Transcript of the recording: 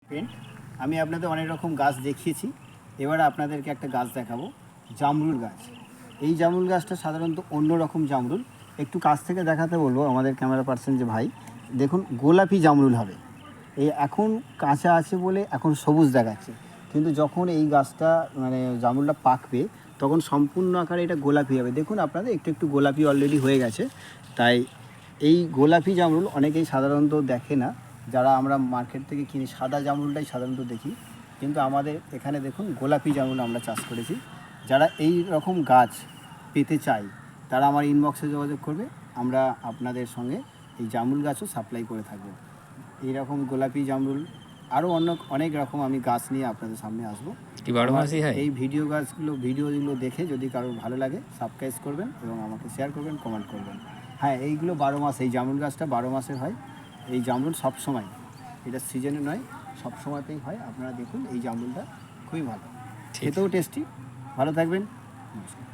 Paint. আমি আপনাদের অনেক রকম গাছ দেখিয়েছি, এবার আপনাদেরকে একটা গাছ দেখাবো, জামরুল গাছ। এই জামরুল গাছটা সাধারণত অন্য রকম জামরুল, একটু কাছ থেকে দেখাতে বলবো আমাদের ক্যামেরা পার্সন যে ভাই, দেখুন গোলাপি জামরুল হবে। এই এখন কাঁচা আছে বলে এখন সবুজ দেখাচ্ছে, কিন্তু যখন এই গাছটা মানে জামরুলটা পাকবে তখন সম্পূর্ণ আকারে এটা গোলাপি হবে। দেখুন আপনাদের একটু একটু গোলাপি অলরেডি হয়ে গেছে। তাই এই গোলাপি জামরুল অনেকেই সাধারণত দেখে না, যারা আমরা মার্কেট থেকে কিনি সাদা জামরুলটাই সাধারণত দেখি, কিন্তু আমাদের এখানে দেখুন গোলাপি জামরুল আমরা চাষ করেছি। যারা এই রকম গাছ পেতে চায় তারা আমার ইনবক্সে যোগাযোগ করবে, আমরা আপনাদের সঙ্গে এই জামরুল গাছও সাপ্লাই করে থাকবো। এইরকম গোলাপি জামরুল আরও অনেক রকম আমি গাছ নিয়ে আপনাদের সামনে আসবো। কি 12 মাসই হয়? এই ভিডিওগুলো দেখে যদি কারোর ভালো লাগে সাবস্ক্রাইব করবেন এবং আমাকে শেয়ার করবেন, কমেন্ট করবেন। হ্যাঁ, এইগুলো 12 মাস, এই জামরুল গাছটা 12 মাসের হয়। এই জামরুল সব সময়, এটা সিজনে নয়, সব সময়তেই হয়। আপনারা দেখুন এই জামরুলটা খুবই ভালো, খেতেও টেস্টি। ভালো থাকবেন, নমস্কার।